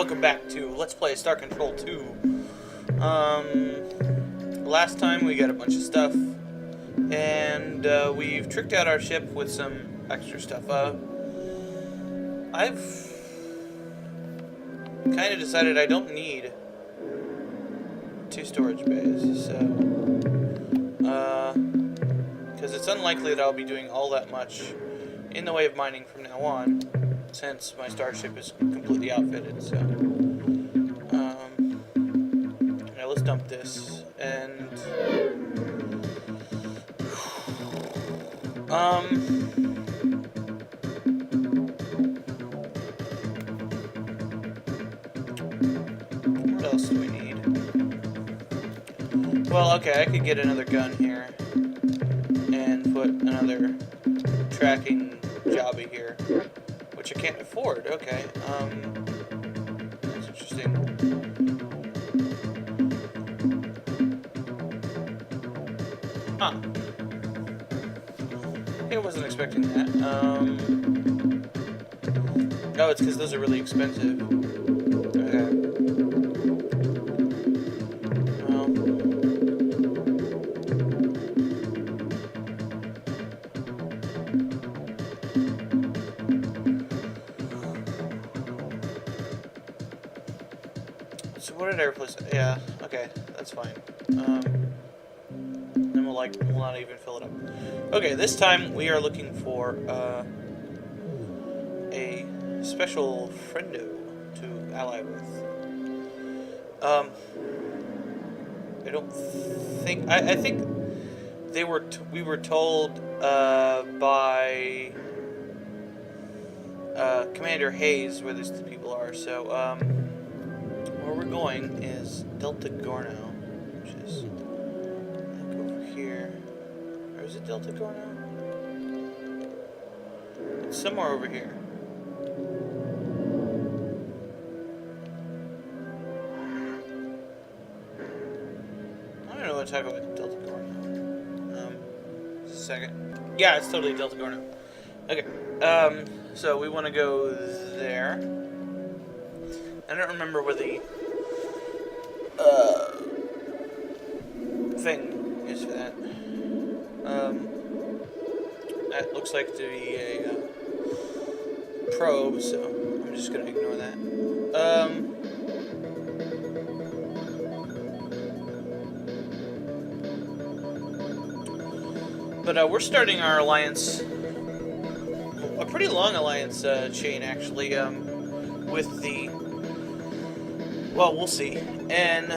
welcome back to Let's Play Star Control 2. Last time we got a bunch of stuff, and we've tricked out our ship with some extra stuff. I've kind of decided I don't need 2 storage bays, so because it's unlikely that I'll be doing all that much in the way of mining from now on, since my starship is completely outfitted. So now let's dump this, and what else do we need? Well, okay, I could get another gun here and put another tracking jobby here, which I can't afford. Okay, that's interesting. Huh. I wasn't expecting that. Oh, it's because those are really expensive. Okay. Well. So what did I replace? Yeah, okay, that's fine. Then we'll not even fill it up. Okay, this time we are looking for a special friendo to ally with. I don't think I think we were told by Commander Hayes where these people are. So where we're going is Delta Gorno, which is like over here. Or is it Delta Gorno? It's somewhere over here. I don't know what to talk about Delta Gorno. Just a second. Yeah, it's totally Delta Gorno. Okay. So we want to go there. I don't remember where the thing is for that. That looks like to be a probe, so I'm just gonna ignore that. But we're starting our alliance, a pretty long alliance chain actually, with the. Well, we'll see. And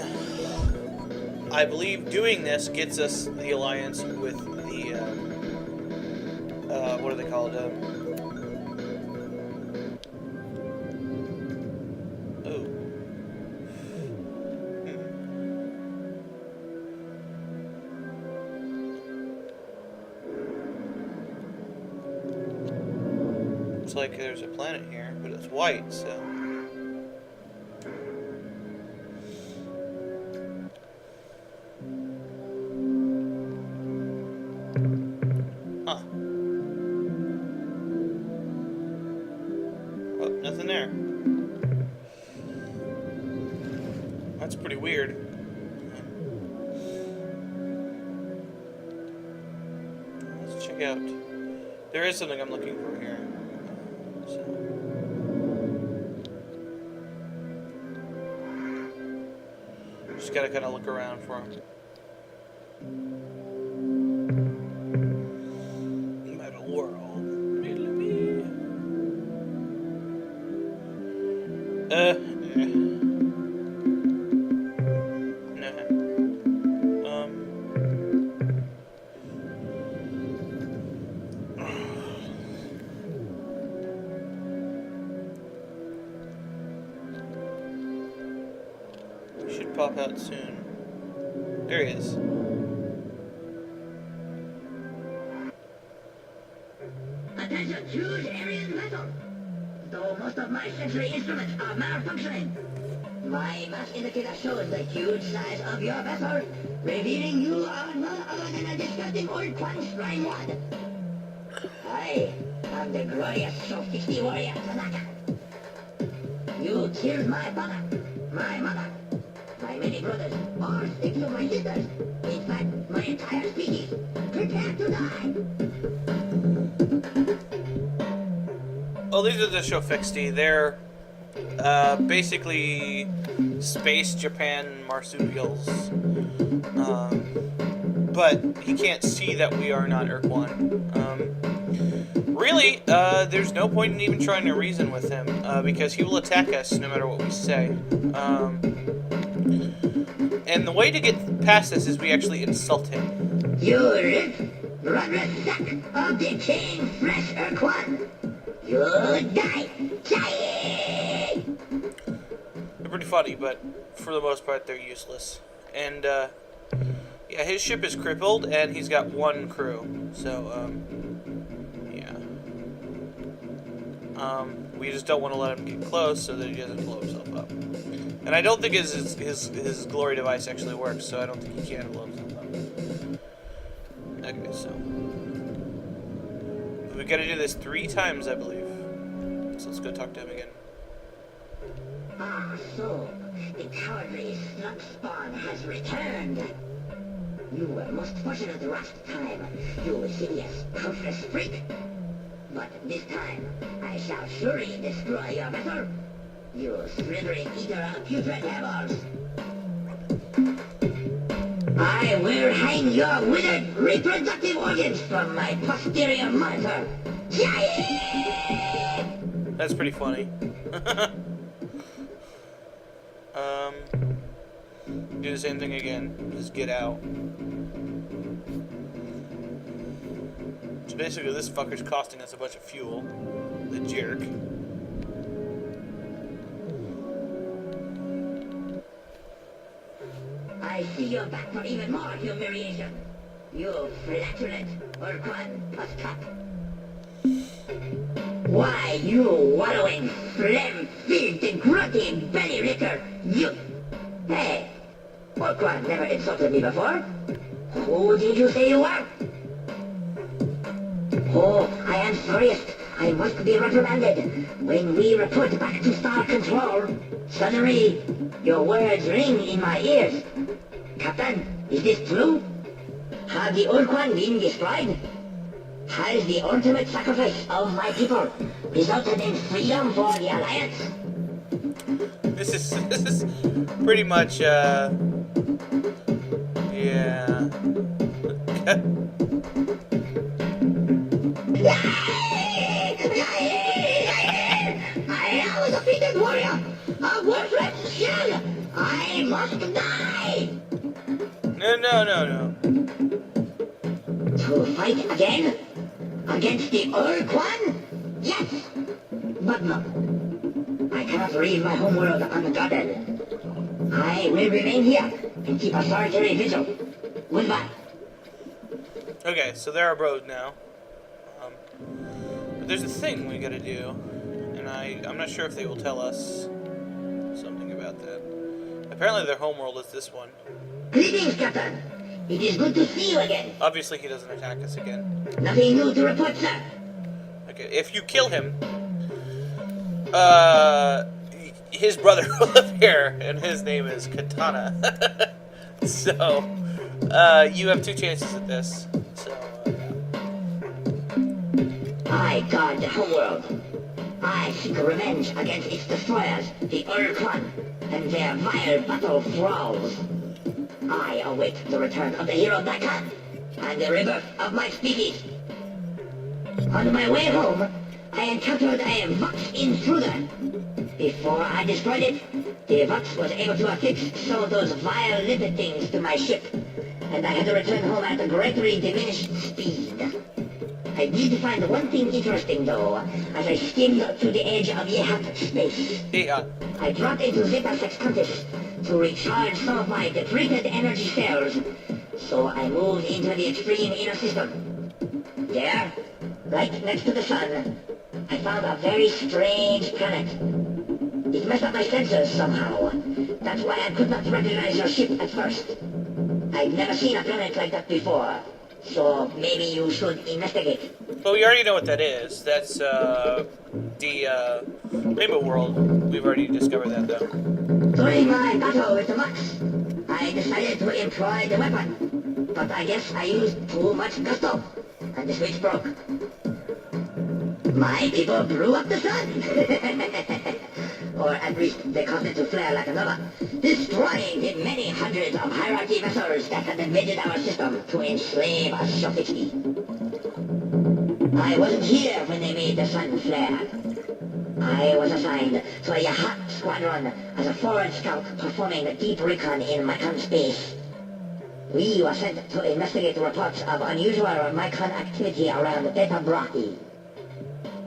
I believe doing this gets us the alliance with the, what are they called? Looks like there's a planet here, but it's white, so. Huh. Well, nothing there. That's pretty weird. Let's check out. There is something I'm looking for here. So. Just gotta kind of look around for him. Should pop out soon. There he is. Attention, huge areas metal. Though most of my sensory instruments are malfunctioning. My mass indicator shows the huge size of your vessel, revealing you are none other than a disgusting ur-quan slime wad. I am the glorious Sophist warrior Tanaka. You killed my father, my mother, my many brothers, all 6 of my sisters. In fact, my entire species. Prepare to die. Oh, these are the Shofexti. They're basically space Japan marsupials. But he can't see that we are not ur-quan. Really, there's no point in even trying to reason with him, because he will attack us no matter what we say. And the way to get past this is we actually insult him. You rip, rubber sack of decaying flesh, ur-quan. You die. Die! They're pretty funny, but for the most part, they're useless. And, yeah, his ship is crippled, and he's got 1 crew. So, yeah. We just don't want to let him get close so that he doesn't blow himself up. And I don't think his glory device actually works, so I don't think he can blow himself up. Okay, so we got to do this 3 times, I believe. So let's go talk to him again. Ah, so the cowardly slug spawn has returned. You were most fortunate last time, you hideous, toothless freak. But this time, I shall surely destroy your vessel. You slithering eater of putrid devils. I will hang your withered reproductive organs from my posterior monitor. That's pretty funny. Do the same thing again. Just get out. So basically, this fucker's costing us a bunch of fuel. The jerk. I see you're back for even more humiliation. You flatulent ur-quan puss-cup. Why, you wallowing, phlegm-filled, grunting belly licker, you... Hey, ur-quan never insulted me before. Who did you say you were? Oh, I am furious. I must be reprimanded. When we report back to Star Control, suddenly, your words ring in my ears. Captain, is this true? Have the ur-quan been destroyed? Has the ultimate sacrifice of my people resulted in freedom for the Alliance? This is pretty much, yeah. I was a defeated warrior, a worthless shell. I must die. No. To fight again? Against the ur-quan? Yes! But no. I cannot leave my homeworld unguarded. I will remain here and keep a solitary vigil. Goodbye. Okay, so they're our bros now. But there's a thing we gotta do, and I'm not sure if they will tell us something about that. Apparently their homeworld is this one. Greetings, Captain. It is good to see you again. Obviously he doesn't attack us again. Nothing new to report, sir. Okay, if you kill him, his brother will appear, and his name is Katana. So, you have 2 chances at this. So, I guard the homeworld. I seek revenge against its destroyers, the ur-quan, and their vile battle thralls. I await the return of the hero Dakan, and the rebirth of my species. On my way home, I encountered a Vox intruder. Before I destroyed it, the Vox was able to affix some of those vile lipid things to my ship, and I had to return home at a greatly diminished speed. I did find one thing interesting, though, as I skimmed to the edge of Yehat space. yeah. I dropped into Zeta Sextantis to recharge some of my depleted energy cells, so I moved into the extreme inner system. There, right next to the sun, I found a very strange planet. It messed up my sensors somehow. That's why I could not recognize your ship at first. I'd never seen a planet like that before, so maybe you should investigate. Well, we already know what that is. That's, the Rainbow World, we've already discovered that though. During my battle with the Lux, I decided to employ the weapon, but I guess I used too much gusto, and the switch broke. My people blew up the sun! Or at least they caused it to flare like a nova, destroying the many hundreds of hierarchy vessels that had invaded our system to enslave us softly. I wasn't here when they made the sun flare. I was assigned to a yacht squadron as a forward scout performing deep recon in Mycon space. We were sent to investigate reports of unusual Mycon activity around Beta Brachii.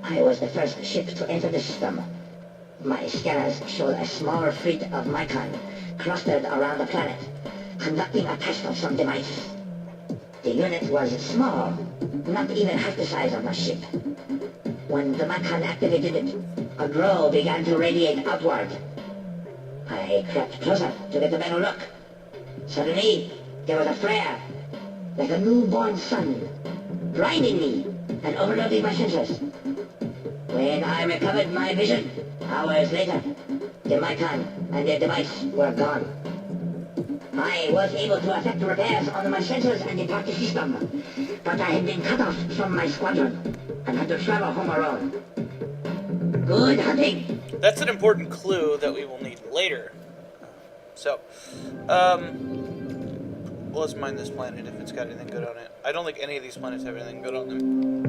I was the first ship to enter the system. My scanners showed a small fleet of Mycon clustered around the planet, conducting a test of some device. The unit was small, not even half the size of my ship. When the Mycon activated it, a glow began to radiate outward. I crept closer to get a better look. Suddenly, there was a flare, like a newborn sun, blinding me and overloading my sensors. When I recovered my vision, hours later, the Mycon and their device were gone. I was able to effect repairs on my sensors and the party system, but I had been cut off from my squadron and had to travel home alone. Good hunting! That's an important clue that we will need later. So, well, let's mine this planet if it's got anything good on it. I don't think any of these planets have anything good on them.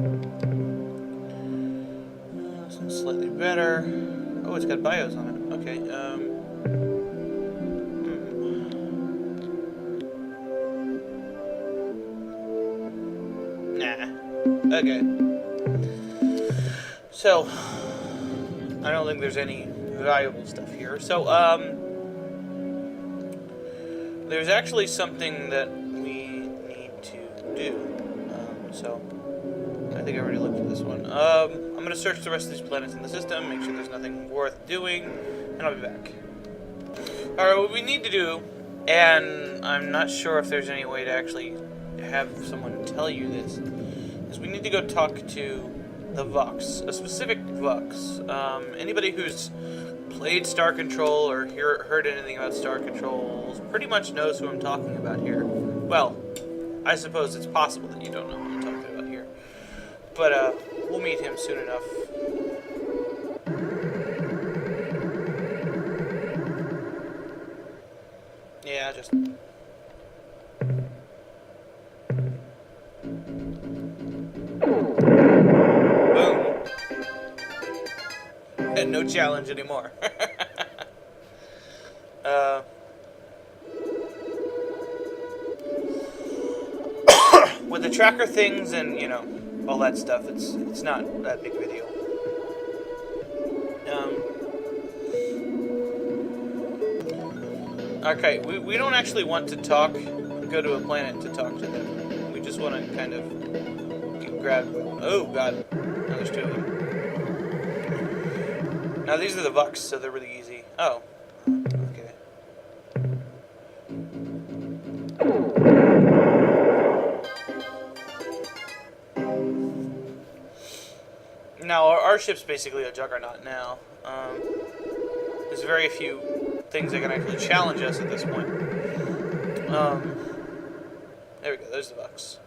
This one's slightly better. Oh, it's got bios on it. Okay, Nah. Okay. So, I don't think there's any valuable stuff here. So, there's actually something that we need to do. So, I think I already looked at this one. I'm going to search the rest of these planets in the system, make sure there's nothing worth doing, and I'll be back. Alright, what we need to do, and I'm not sure if there's any way to actually have someone tell you this, is we need to go talk to the Vox, a specific Vox. Anybody who's played Star Control or heard anything about Star Control pretty much knows who I'm talking about here. Well, I suppose it's possible that you don't know who I'm talking about here. But, we'll meet him soon enough. Yeah, just... Boom. And no challenge anymore. With the tracker things and, you know, all that stuff, it's not that big of a deal. Okay, we don't actually want to go to a planet to talk to them. We just want to kind of grab... Oh, God. Now there's two of them. Now these are the Bucks, so they're really easy. Oh. Okay. Now, our ship's basically a juggernaut now. There's very few things that can actually challenge us at this point. There we go, there's the Bucks.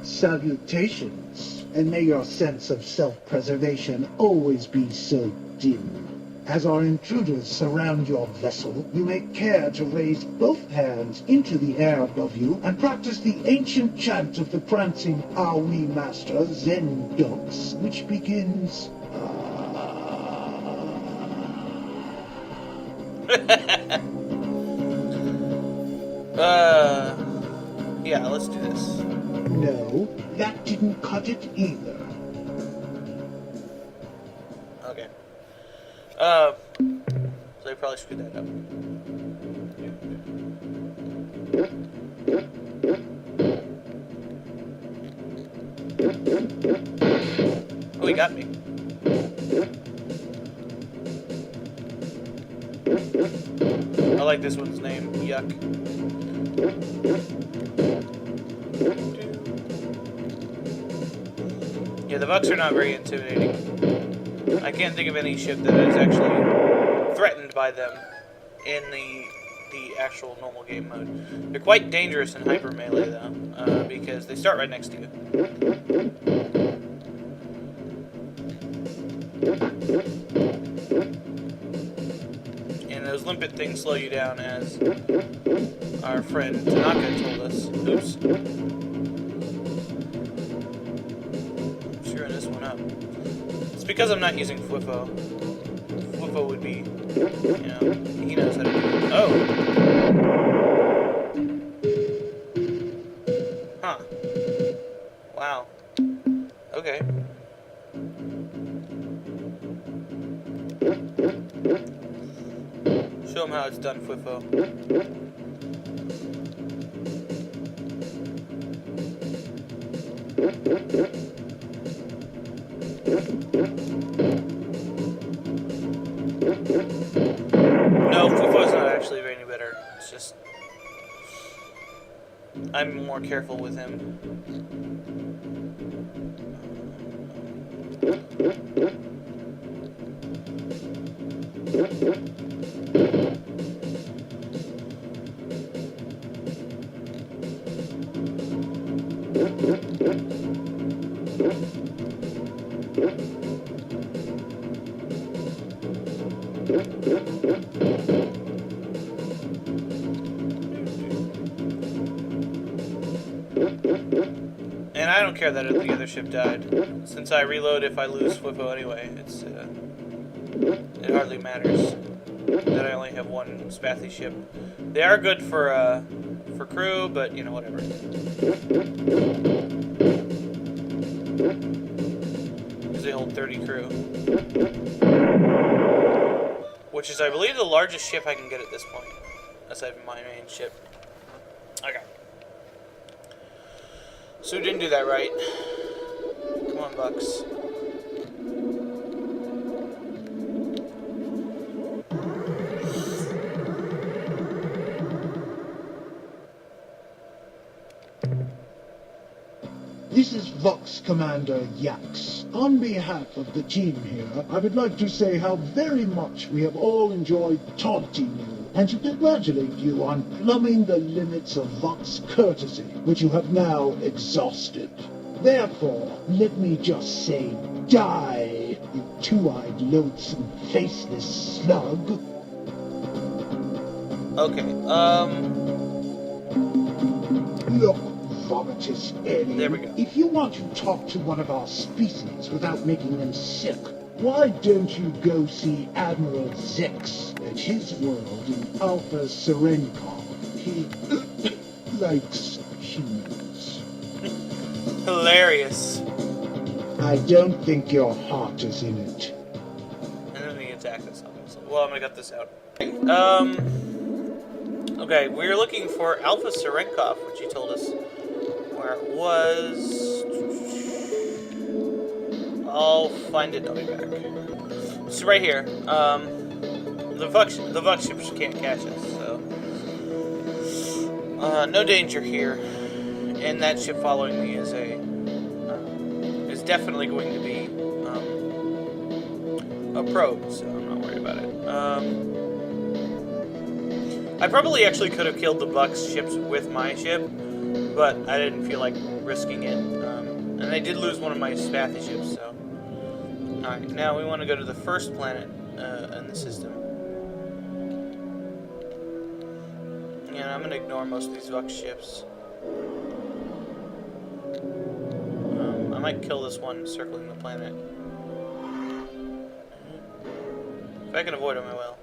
Salutations, and may your sense of self-preservation always be so dim. As our intruders surround your vessel, you may care to raise both hands into the air above you and practice the ancient chant of the prancing Aoi master Zen-Dox, which begins... Yeah, let's do this. No, that didn't cut it either. Okay. So I probably screwed that up. Oh, he got me. I like this one's name. Yuck. Yeah, Yeah, the Bucks are not very intimidating. I can't think of any ship that is actually threatened by them in the actual normal game mode. They're quite dangerous in hyper melee though, because they start right next to you. And those limpet things slow you down, as our friend Tanaka told us. Oops. Screwing this one up. It's because I'm not using FWFO. FWFO would be, you know, he knows how to do it. Oh! Huh. Wow. Okay. Show him how it's done, FWFO. No, FWFO's not actually any better. It's just I'm more careful with him. And I don't care that the other ship died. Since I reload if I lose FWFO anyway, it's it hardly matters that I only have one Spathy ship. They are good for crew, but you know, whatever. Because they hold 30 crew. Which is, I believe, the largest ship I can get at this point. Aside from my main ship. Okay. So we didn't do that right. Come on, Bucks. This is Vox Commander ZEX. On behalf of the team here, I would like to say how very much we have all enjoyed taunting you, and to congratulate you on plumbing the limits of Vox courtesy, which you have now exhausted. Therefore, let me just say, die, you two-eyed, loathsome, faceless slug. Okay, Look, vomitous alien. There we go. If you want to talk to one of our species without making them sick, why don't you go see Admiral ZEX at his world in Alpha Serenkov? He likes humans. hilarious. I don't think your heart is in it. And then he attacks us, obviously. Well, I'm gonna cut this out. Okay, we're looking for Alpha Serenkov, which he told us where it was. I'll find it, I'll be back. It's right here. The Vux ships can't catch us, so no danger here. And that ship following me is is definitely going to be a probe, so I'm not worried about it. I probably actually could have killed the Bucks ships with my ship, but I didn't feel like risking it. And I did lose one of my Spathy ships, so. Alright, now we want to go to the first planet in the system. Yeah, I'm going to ignore most of these Vux ships. I might kill this one circling the planet. If I can avoid him, I will.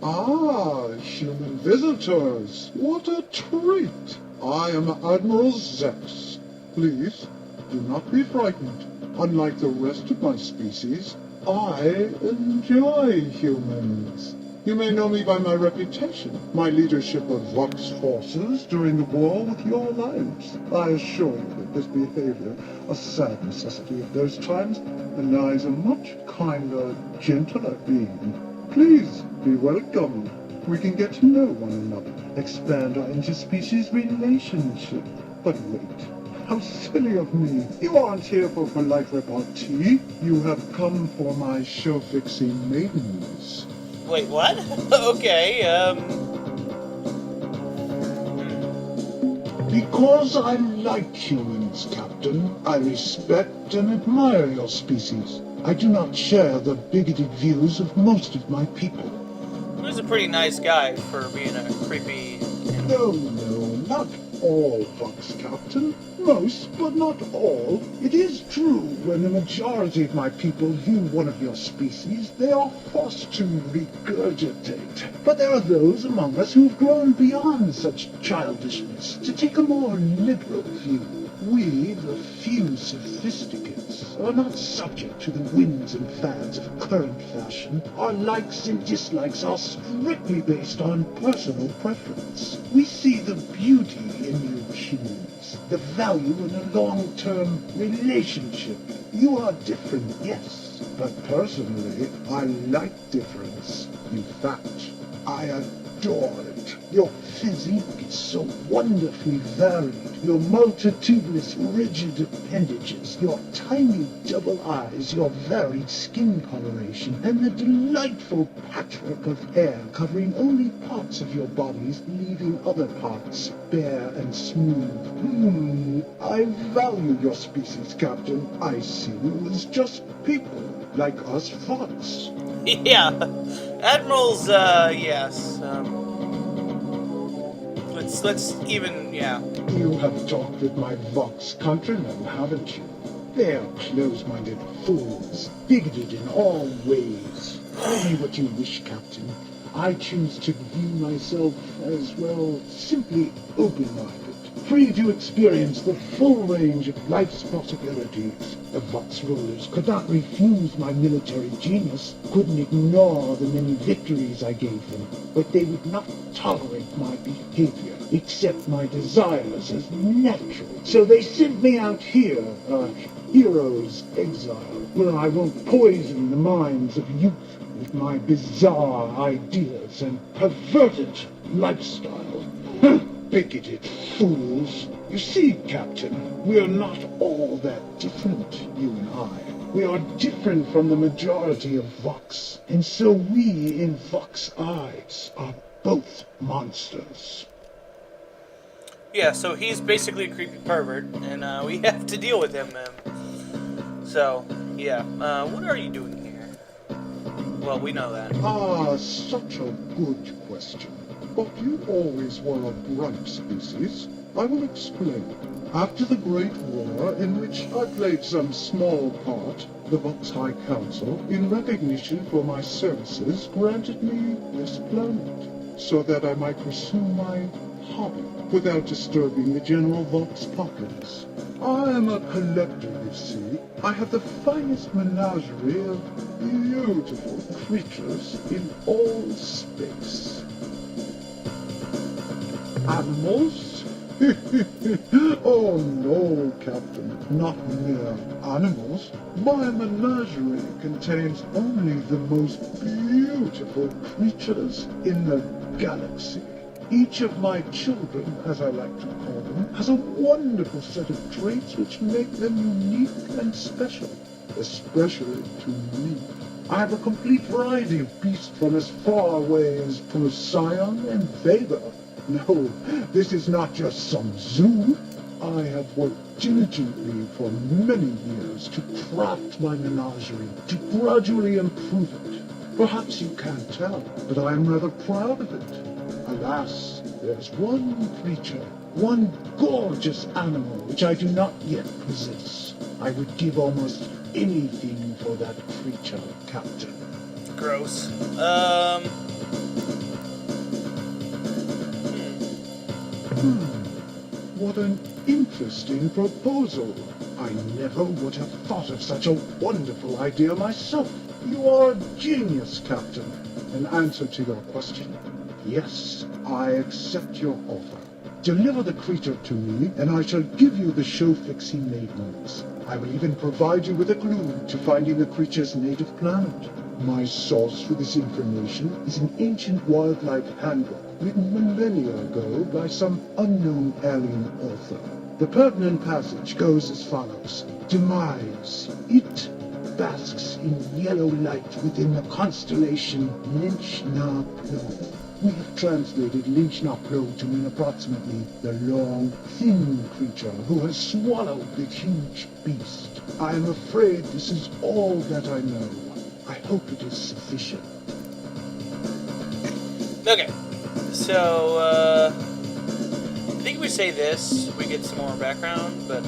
Ah, human visitors. What a treat. I am Admiral ZEX. Please, do not be frightened. Unlike the rest of my species, I enjoy humans. You may know me by my reputation, my leadership of Vox forces during the war with your lives. I assure you that this behavior, a sad necessity of those times, belies a much kinder, gentler being. Please be welcome. We can get to know one another, expand our interspecies relationship. But wait, How silly of me. You aren't here for polite repartee. You have come for my show-fixing maidens. Wait, what? Okay, Because I like humans, Captain. I respect and admire your species. I do not share the bigoted views of most of my people. He's a pretty nice guy for being a creepy... No, not all Vox, Captain. Most, but not all. It is true, when the majority of my people view one of your species, they are forced to regurgitate. But there are those among us who have grown beyond such childishness to take a more liberal view. We, the few sophisticates, are not subject to the whims and fads of current fashion. Our likes and dislikes are strictly based on personal preference. We see the beauty in you humans, the value in a long-term relationship. You are different, yes, but personally, I like difference. In fact, I adore it. Your physique is so wonderfully varied. Your multitudinous rigid appendages, your tiny double eyes, your varied skin coloration, and the delightful patchwork of hair covering only parts of your bodies, leaving other parts bare and smooth. I value your species, Captain. I see you as just people, like us Fox. Yeah, Admiral's, yes, let's even, yeah. You have talked with my Vox countrymen, haven't you? They are close-minded fools, bigoted in all ways. Call me what you wish, Captain. I choose to view myself as, well, simply open-minded, free to experience the full range of life's possibilities. The Vox rulers could not refuse my military genius, couldn't ignore the many victories I gave them, but they would not tolerate my behavior, accept my desires as natural. So they sent me out here, a hero's exile, where I won't poison the minds of youth with my bizarre ideas and perverted lifestyle. Bigoted fools. You see, Captain, we're not all that different, you and I. We are different from the majority of Vox, and so we, in Vox eyes, are both monsters. Yeah, so he's basically a creepy pervert, and we have to deal with him. So, yeah. What are you doing here? Well, we know that. Ah, such a good question. But you always were a bright species. I will explain. After the Great War, in which I played some small part, the Vox High Council, in recognition for my services, granted me this planet, so that I might pursue my hobby without disturbing the general Vox populace. I am a collector, you see. I have the finest menagerie of beautiful creatures in all space. Animals? Oh no, Captain, not mere animals. My menagerie contains only the most beautiful creatures in the galaxy. Each of my children, as I like to call them, has a wonderful set of traits which make them unique and special, especially to me. I have a complete variety of beasts from as far away as Procyon and Vega. No, this is not just some zoo. I have worked diligently for many years to craft my menagerie, to gradually improve it. Perhaps you can't tell, but I am rather proud of it. Alas, there's one creature, one gorgeous animal which I do not yet possess. I would give almost anything for that creature, Captain. Gross. What an interesting proposal. I never would have thought of such a wonderful idea myself. You are a genius, Captain. In answer to your question, yes, I accept your offer. Deliver the creature to me, and I shall give you the show-fixing maidens. I will even provide you with a clue to finding the creature's native planet. My source for this information is an ancient wildlife handbook written millennia ago by some unknown alien author. The pertinent passage goes as follows. Demise. It basks in yellow light within the constellation Lynch-Na-Plo. We have translated Lynch-Na-Plo to mean approximately the long, thin creature who has swallowed the huge beast. I am afraid this is all that I know. I hope it is sufficient. Okay, so, I think if we say this, we get some more background, but...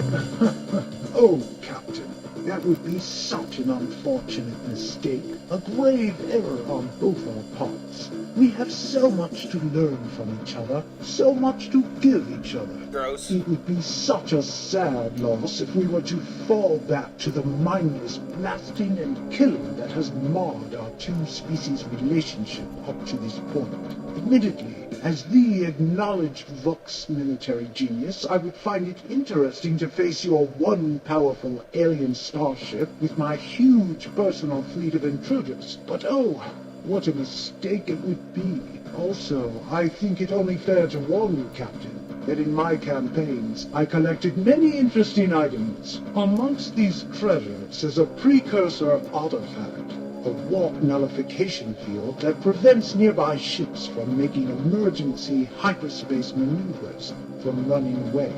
Oh, Captain, that would be such an unfortunate mistake. A grave error on both our parts. We have so much to learn from each other, so much to give each other. Gross. It would be such a sad loss if we were to fall back to the mindless blasting and killing that has marred our two species' relationship up to this point. Admittedly, as the acknowledged Vox military genius, I would find it interesting to face your one powerful alien starship with my huge personal fleet of intruders. But oh, what a mistake it would be. Also, I think it only fair to warn you, Captain, that in my campaigns I collected many interesting items. Amongst these treasures is a precursor artifact, a warp nullification field that prevents nearby ships from making emergency hyperspace maneuvers from running away.